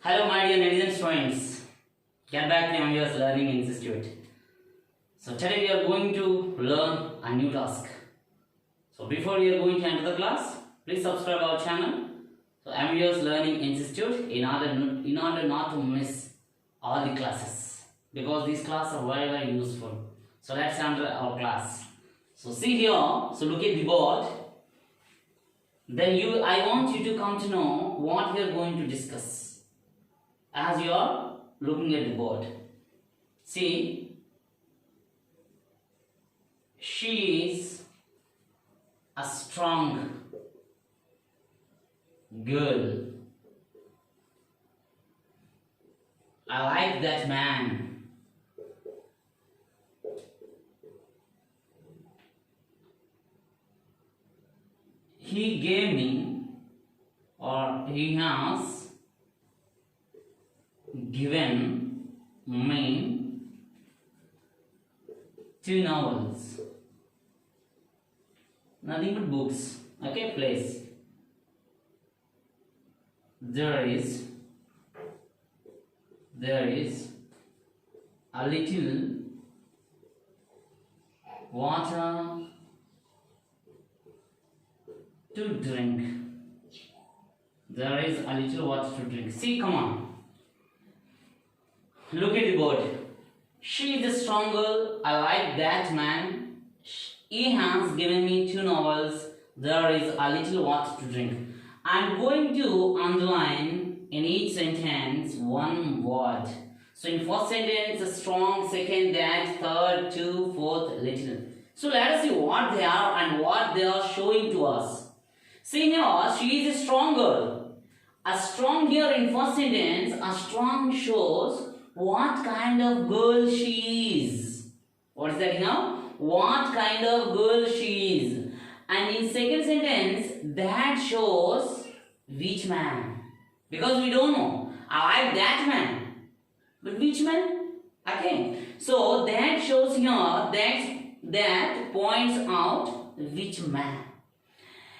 Hello my dear ladies and students, get back to MVS Learning Institute. So today we are going to learn a new task. So before we are going to enter the class, please subscribe our channel. So MVS Learning Institute in order not to miss all the classes, because these classes are very useful. So let's enter our class. So see here, so look at the board. Then I want you to come to know what we are going to discuss. As you are looking at the board, see, she is a strong girl. I like that man. He gave me, or he has given me 2 novels. Nothing but books. Okay, place. There is a little water to drink. There is a little water to drink. See, come on. Look at the board. She is a strong girl. I like that man. He has given me 2 novels. There is a little water to drink. I am going to underline in each sentence one word. So in first sentence, a strong, second, that, third, to, fourth, little. So let us see what they are and what they are showing to us. See here, she is a strong girl. A strong here in first sentence, a strong shows what kind of girl she is. What is that here? What kind of girl she is. And in second sentence, that shows which man. Because we don't know. I like that man. But which man? Okay. So that shows here, that points out which man.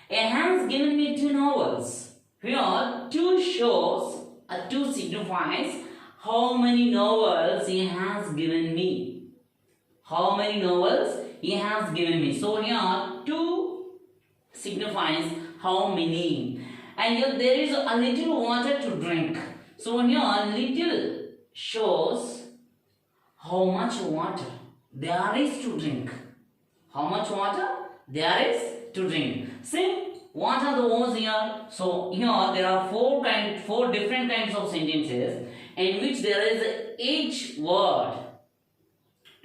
He has given me 2 novels. Here, 2 shows, 2 signifies how many novels he has given me. How many novels he has given me. So here 2 signifies how many. And here there is a little water to drink. So here little shows how much water there is to drink. How much water there is to drink. See, what are the words here? So here there are 4 different kinds of sentences in which there is each word,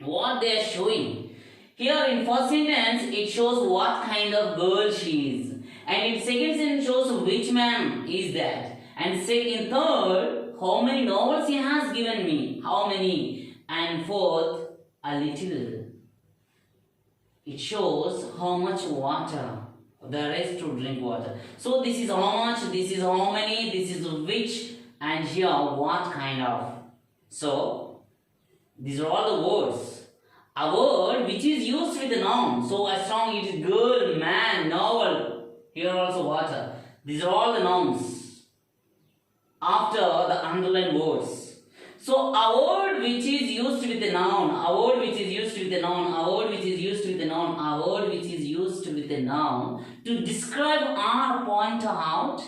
what they are showing. Here in first sentence, it shows what kind of girl she is. And in second sentence shows which man is that. And in third, how many novels he has given me. How many. And fourth, a little. It shows how much water there is to drink water. So this is how much, this is how many, this is which, and here what kind of. So these are all the words. A word which is used with a noun. So a strong, it is girl, man, novel. Here also water. These are all the nouns after the underlined words. So a word which is used with a noun, a word which is used with a noun, a word which is used with a noun, a word which is used with a noun to describe or point out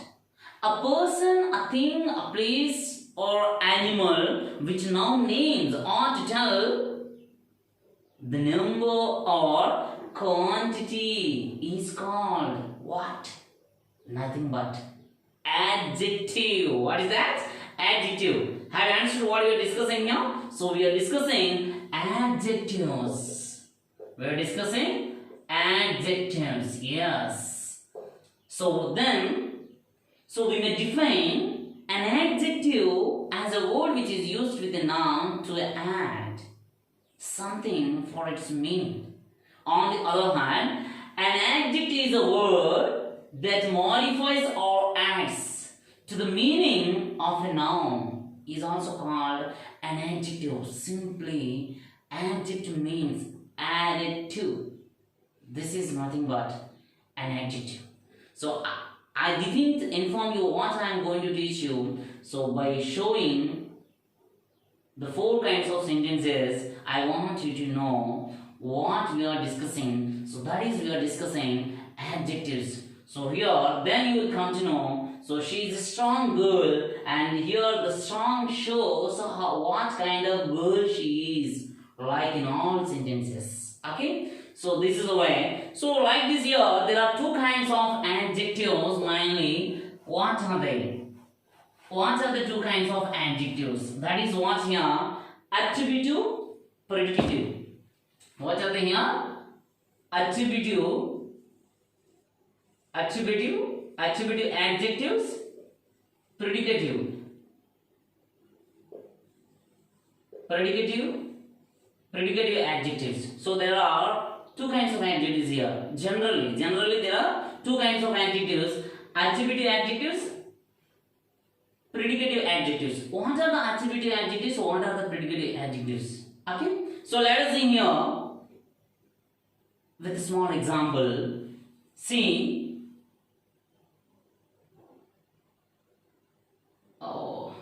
a person, a thing, a place or animal which noun names, or to tell the number or quantity is called what? Nothing but adjective. What is that? Adjective. Have you understood what we are discussing here? So we are discussing adjectives. We are discussing adjectives. Yes. So we may define an adjective as a word which is used with a noun to add something for its meaning. On the other hand, an adjective is a word that modifies or adds to the meaning of a noun, is also called an adjective. Simply, adjective means added to. This is nothing but an adjective. So I didn't inform you what I am going to teach you. So by showing the four kinds of sentences, I want you to know what we are discussing. So that is, we are discussing adjectives. So here, then you will come to know. So she is a strong girl, and here the strong shows what kind of girl she is, like in all sentences. Okay. So this is the way. So like this here, there are two kinds of adjectives mainly. What are they? What are the two kinds of adjectives? That is what here? Attributive, predicative. What are they here? Attributive, adjectives, predicative adjectives. So there are two kinds of adjectives here. Generally there are two kinds of adjectives: attributive adjectives, predicative adjectives. What are the attributive adjectives? What are the predicative adjectives? Okay. So let us see here with a small example. See. Oh.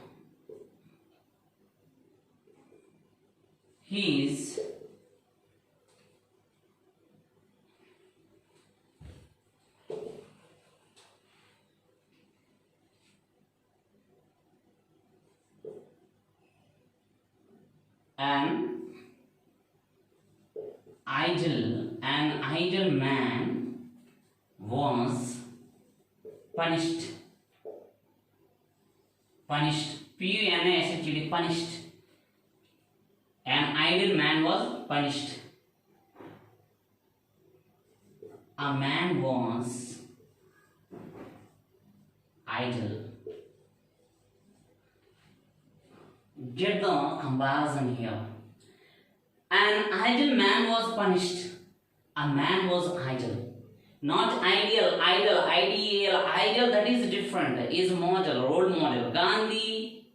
He is an idle man was punished. P-U-N-I-S-H-E-D, punished. An idle man was punished. A man was idle. Get the comparison here. An idle man was punished. A man was idle. Not ideal, idle, ideal, ideal, that is different. Is model, role model. Gandhi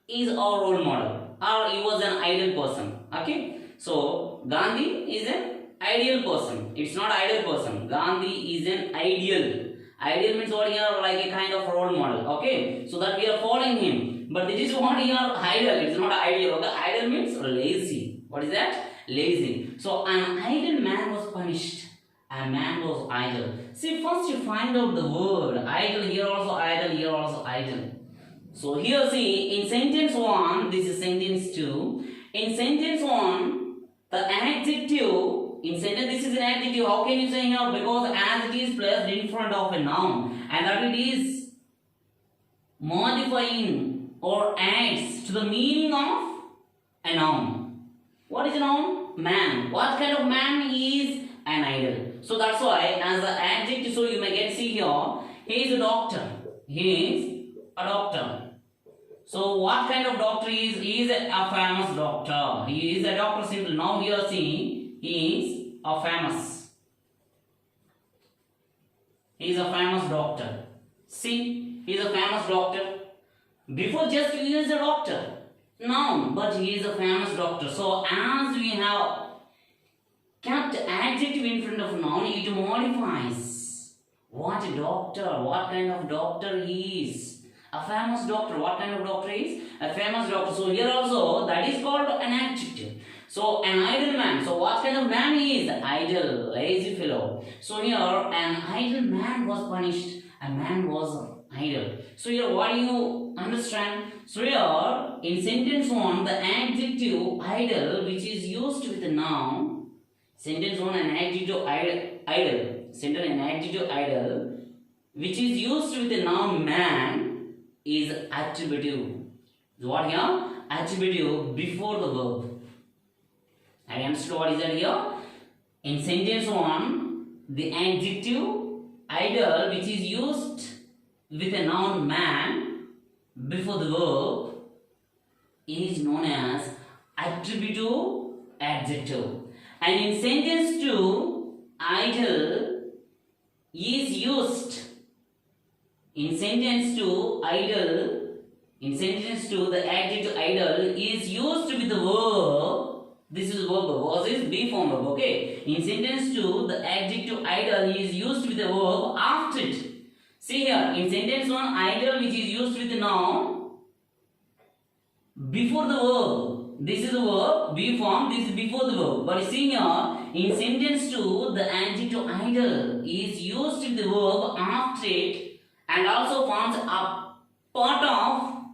is our role model, or he was an ideal person. Okay, so Gandhi is an ideal person. It's not ideal person. Gandhi is an ideal. Ideal means what here, like a kind of role model. Okay, so that we are following him. But this is what here, ideal. It's not ideal. Okay, ideal means lazy. What is that? Lazy. So an idle man was punished. A man was idle. See, first you find out the word idle. Here also idle. Here also idle. So here see, in sentence 1, this is sentence 2. In sentence 1, the adjective, in sentence this is an adjective. How can you say here? Because as it is placed in front of a noun, and that it is modifying or adds to the meaning of a noun. What is a noun? Man. What kind of man is an idle? So that's why as the adjective, so you may get see here, he is a doctor. He is a doctor. So what kind of doctor he is? He is a famous doctor. He is a doctor simply. Now we are seeing he is a famous. He is a famous doctor. See, he is a famous doctor. Before just he is a doctor. Noun, but he is a famous doctor. So as we have kept adjective in front of noun, it modifies what a doctor, what kind of doctor he is. A famous doctor, what kind of doctor he is? A famous doctor. So here also that is called an adjective. So an idle man. So what kind of man he is? Idle, lazy fellow. So here an idle man was punished. A man was idle. So here what do you understand? So here in sentence 1, the adjective idle, which is used with the noun. Sentence 1, an adjective idle. Sentence an adjective idle, which is used with the noun man, is attributive. What here? Attributive before the verb. I understood what is that here? In sentence 1, the adjective idle, which is used with a noun man before the verb, is known as attributive adjective. And in sentence 2, idle is used. In sentence 2, idle, in sentence 2, the adjective idle is used with the verb. This is verb. Was is be form verb. Okay. In sentence 2, the adjective idle is used with the verb after it. See here, in sentence 1, idle which is used with noun before the verb. This is the verb, be form, this is before the verb. But see here, in sentence 2, the adjective idle is used with the verb after it and also forms a part of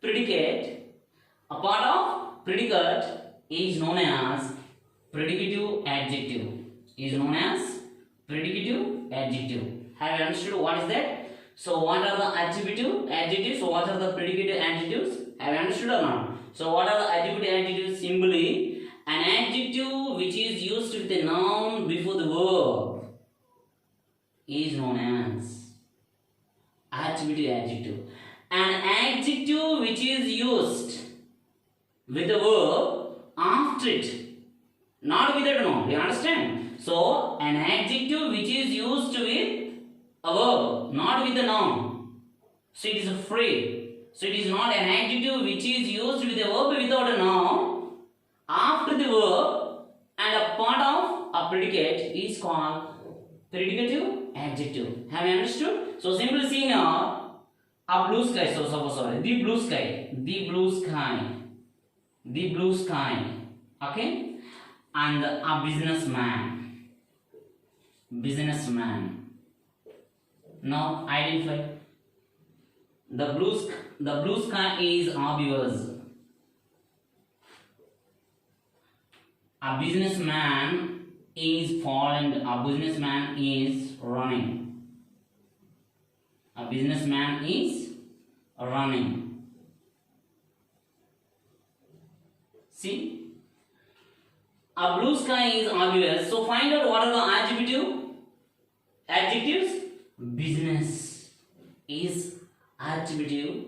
predicate. A part of predicate is known as predicative adjective. Is known as predicative adjective. Have you understood what is that? So what are the adjectives? So what are the predicative adjectives? Have you understood or not? So what are the adjective adjectives? Simply an adjective which is used with a noun before the verb is known as attributive adjective. An adjective which is used with the verb after it, not with a noun. You understand? So an adjective which is used with a verb, not with a noun. So it is free. So it is not an adjective which is used with a verb without a noun after the verb and a part of a predicate is called predicative adjective. Have you understood? So simply see now, a blue sky. So suppose the blue sky, the blue sky, the blue sky. Okay, and a businessman, businessman. Now identify. The blue sky is obvious. A businessman is falling. A businessman is running. A businessman is running. See? A blue sky is obvious. So find out what are the adjectives. Business is adjective.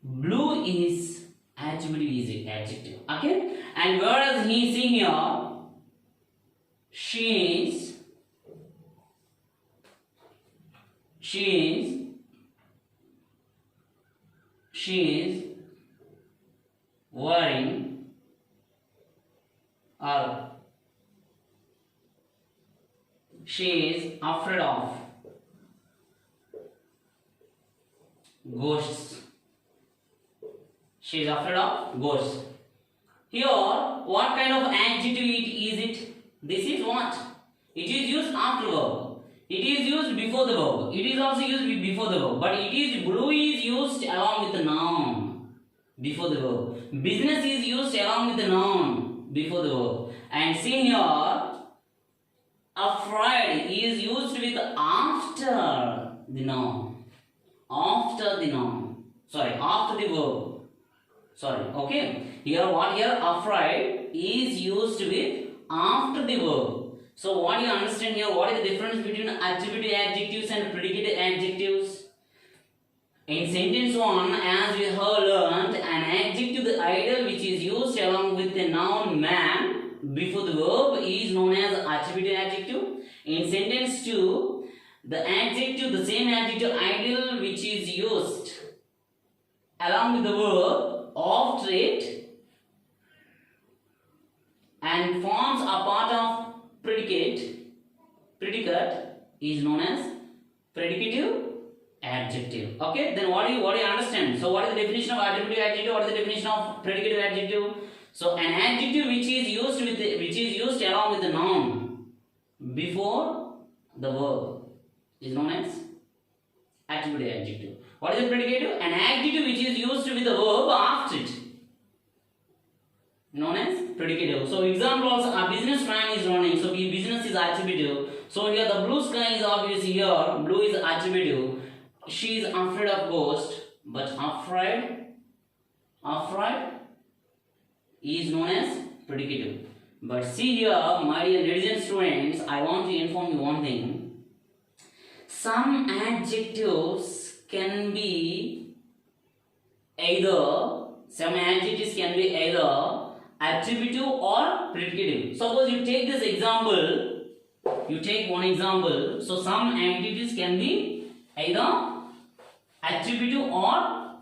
Blue is adjective. Okay? And whereas he is seeing here, she is wearing or she is afraid of ghosts. She is afraid of ghosts. Here, what kind of adjective is it? This is what? It is used after verb. It is used before the verb. It is also used before the verb. But it is blue is used along with the noun before the verb. Business is used along with the noun before the verb. And see here, afraid is used with after the noun. After the noun. Sorry, after the verb. Sorry, okay. Here what here? Afraid is used with after the verb. So what you understand here? What is the difference between attributive adjectives and predicative adjectives? In sentence 1, as we have learned, an adjective, the idle which is used along with the noun man before the verb is known as attributive adjective. In sentence 2, the adjective, the same adjective idle which is used along with the verb after it and forms a part of predicate is known as predicative adjective. Okay, then what do you understand? So what is the definition of attributive adjective? What is the definition of predicative adjective? So an adjective which is used along with the noun before the verb is known as attributive adjective. What is the predicative? An adjective which is used with the verb after it, known as predicative. So example also, a businessman is running. So business is attributive. So here the blue sky is obvious here. Blue is attributive. She is afraid of ghost, but afraid is known as predicative. But see here, my dear ladies and students, I want to inform you one thing. Some adjectives can be either attributive or predicative. Suppose you take this example, you take one example. So some adjectives can be either attributive or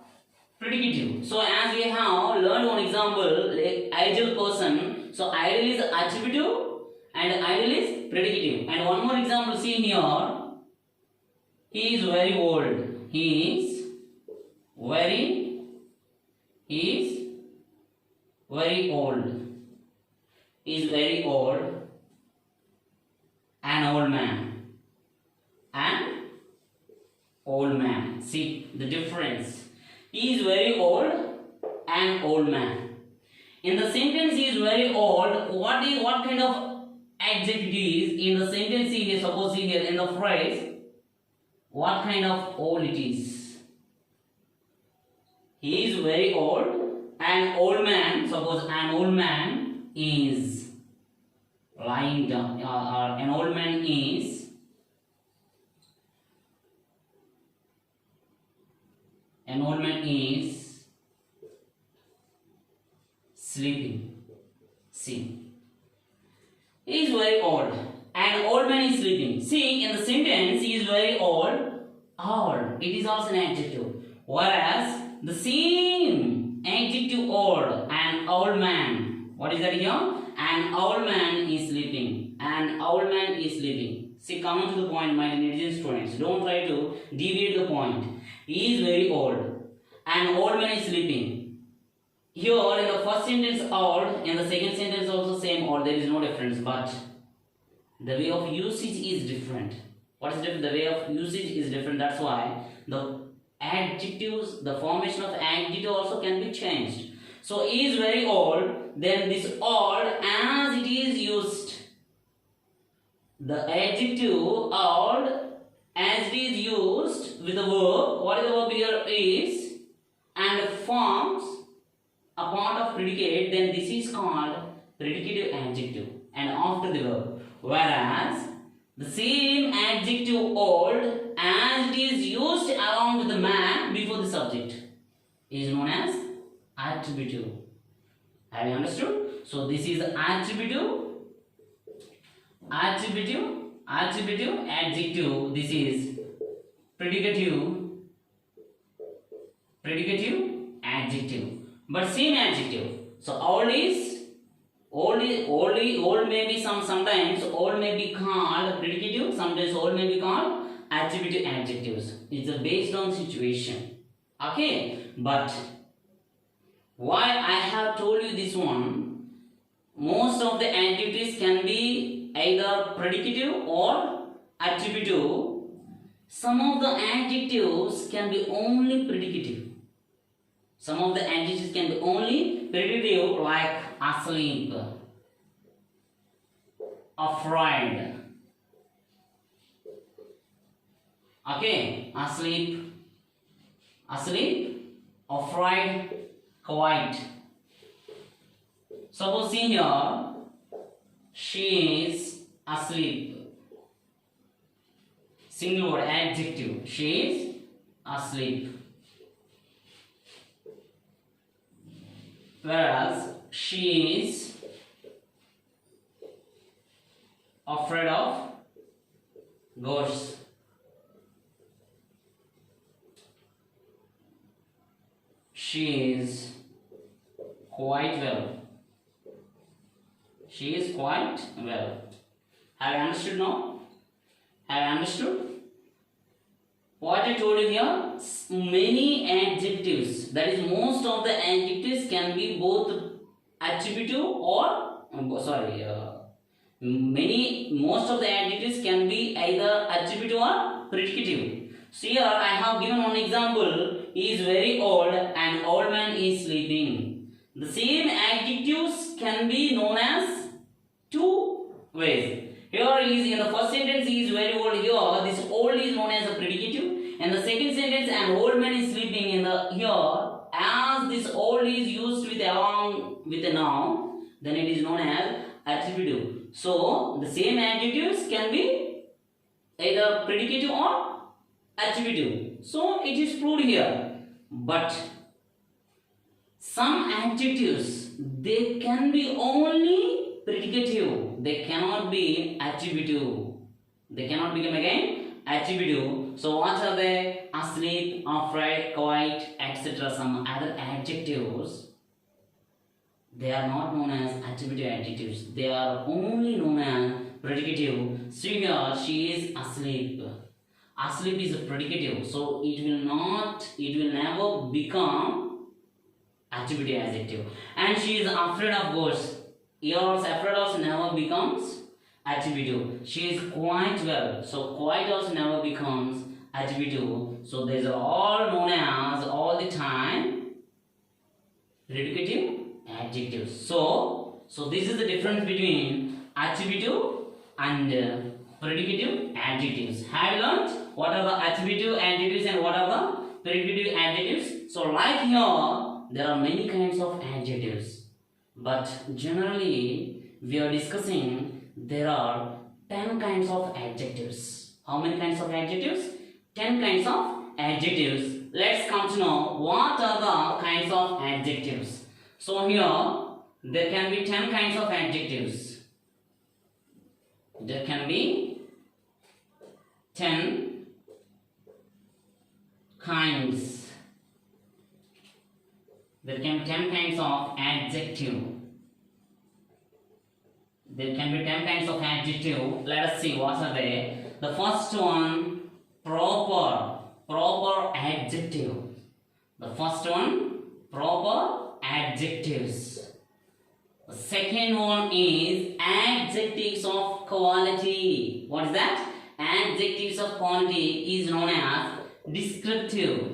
predicative. So as we have learned one example, like ideal person. So ideal is attributive and ideal is predicative. And one more example, see here. He is very old. He is very old. He is very old. An old man. An old man. See the difference. He is very old. An old man. In the sentence he is very old. What kind of adjective is in the sentence here? Suppose here in the phrase. What kind of old it is? He is very old. An old man. Suppose an old man is lying down, or an old man is sleeping. See, he is very old. An old man is sleeping. See, in the sentence, he is very old. Old. It is also an adjective. Whereas the same adjective old, an old man. What is that here? An old man is sleeping. An old man is sleeping. See, come to the point, my intelligent students. Don't try to deviate the point. He is very old. An old man is sleeping. Here in the first sentence old, in the second sentence also same old. There is no difference, but the way of usage is different. What is different? The way of usage is different. That's why the adjectives, the formation of adjective also can be changed. So he is very old. Then this old, as it is used, the adjective old as it is used with the verb. What is the verb here is, and forms a part of predicate. Then this is called predicative adjective and after the verb. Whereas the same adjective old as it is used along with the man before the subject is known as attributive. Have you understood? So this is attributive adjective. This is predicative adjective. But same adjective. So old may be sometimes old may be called predicative, sometimes old may be called attributive adjectives. It's based on situation. Okay, but why I have told you this one? Most of the adjectives can be either predicative or attributive. Some of the adjectives can be only predicative. Some of the adjectives can be only predicative, like asleep, afraid. Okay, asleep, afraid, quiet. Suppose see here, she is asleep. Single word adjective. She is asleep. Whereas she is afraid of ghosts. She is quite well. She is quite well. Have you understood now? Have you understood? What I told you here, many adjectives, that is most of the adjectives can be both attributive or, most of the adjectives can be either attributive or predicative. So here I have given one example, he is very old, an old man is sleeping. The same adjectives can be known as two ways. Here is in the first sentence he is very old. Here this old is known as a predicative. In the second sentence an old man is sleeping. In the here as this old is used with along with a noun, then it is known as attributive. So the same adjectives can be either predicative or attributive. So it is proved here. But some adjectives they can be only predicative, they cannot be attributive. They cannot become again attributive. So what are they? Asleep, afraid, quiet, etc. Some other adjectives, they are not known as attributive adjectives. They are only known as predicative. So here she is asleep. Asleep is a predicative, so it will never become attributive adjective. And she is afraid of ghosts. Yours afraid also never becomes attributive. She is quite well, so quite also never becomes attributive. So these are all known as all the time predicative adjectives. So this is the difference between attributive and predicative adjectives. Have you learnt what are the attributive adjectives and what are the predicative adjectives? So like here, there are many kinds of adjectives, but generally we are discussing there are 10 kinds of adjectives. How many kinds of adjectives? 10 kinds of adjectives. Let's come to know what are the kinds of adjectives. So here there can be 10 kinds of adjectives. There can be 10 kinds. There can be 10 kinds of adjective. There can be 10 kinds of adjective. Let us see what are they. The first one, proper adjective. The first one, proper adjectives. The second one is adjectives of quality. What is that? Adjectives of quality is known as descriptive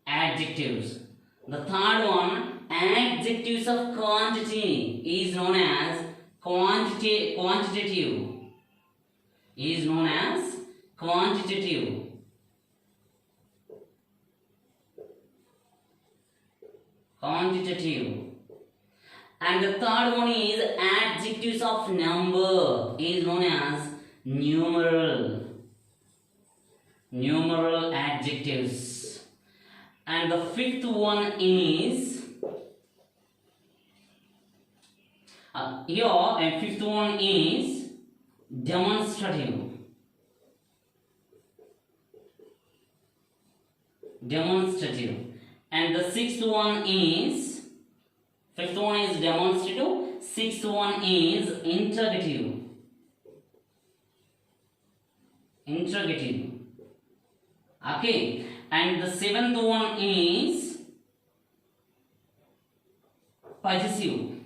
adjectives. The third one, adjectives of quantity, is known as quantitative. Is known as quantitative. And the third one is adjectives of number, is known as numeral adjectives. And the fifth one is fifth one is demonstrative. And the fifth one is demonstrative, sixth one is interrogative. Okay, and the seventh one is possessive.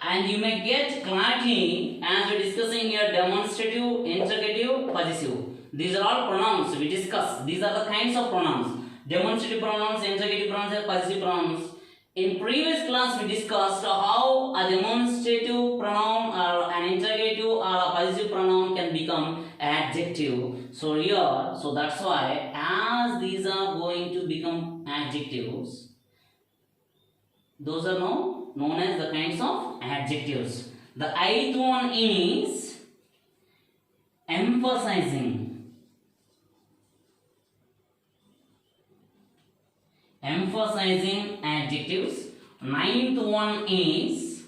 And you may get clarity as we are discussing here: demonstrative, interrogative, possessive. These are all pronouns we discuss. These are the kinds of pronouns: demonstrative pronouns, interrogative pronouns, and possessive pronouns. In previous class we discussed how a demonstrative pronoun or an interrogative or a possessive pronoun can become adjective. So that's why, as these are going to become adjectives, those are known as the kinds of adjectives. The eighth one is emphasizing adjectives. Ninth one is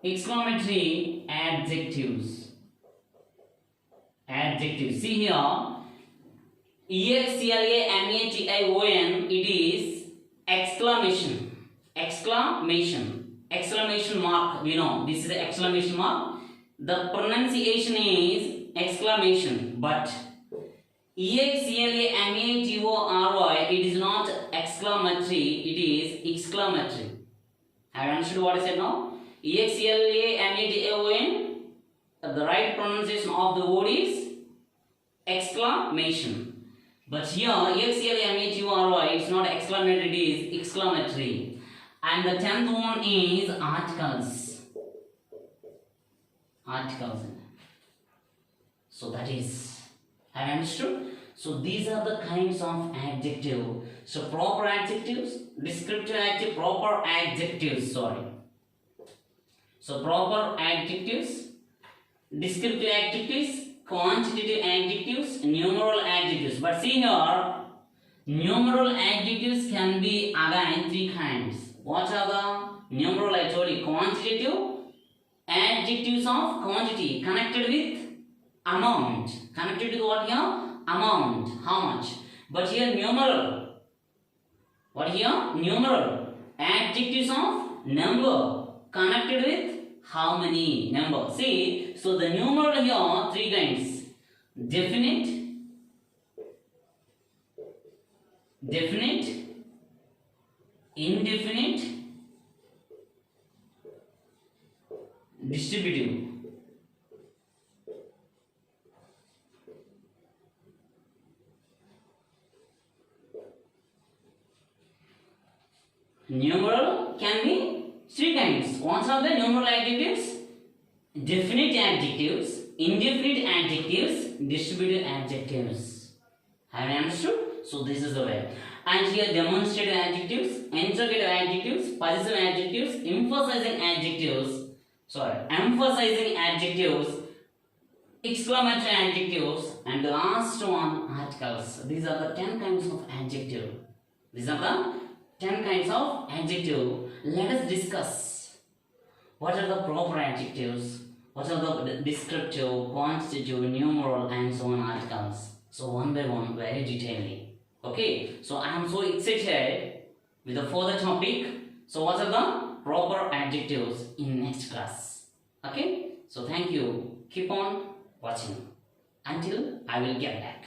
exclamatory adjectives. See here, exclamation, it is exclamation mark. We know this is the exclamation mark. The pronunciation is exclamation, but exclamatory, it is not exclamatory, it is exclamatory. Have you understood what I said now? Exclamation, the right pronunciation of the word is exclamation. But here, exclamatory, it's not exclamatory, it is exclamatory. And the 10th one is articles. So that is, have you understood? So these are the kinds of adjective. So proper adjectives, descriptive adjective, proper adjectives, So proper adjectives, descriptive adjectives, quantitative adjectives, numeral adjectives. But see here, numeral adjectives can be again 3 kinds. What are the numeral? I told you, quantitative adjectives of quantity connected with amount. Connected to what here? Amount. How much? But here numeral. What here? Numeral. Adjectives of number. Connected with how many? Number. See, so the numeral here, three kinds. Definite, definite, indefinite, distributive. Numeral can be three kinds. What are the numeral adjectives? Definite adjectives, indefinite adjectives, distributive adjectives. Have you understood? So this is the way. And here demonstrative adjectives, interrogative adjectives, possessive adjectives, emphasizing adjectives, exclamatory adjectives, and the last one, articles. These are the 10 kinds of adjective. These are the 10 kinds of adjective. Let us discuss what are the proper adjectives, what are the descriptive, constitutive, numeral, and so on articles. So one by one, very detailedly. Okay, so I am so excited with the further topic. So what are the proper adjectives in next class? Okay, so thank you. Keep on watching until I will get back.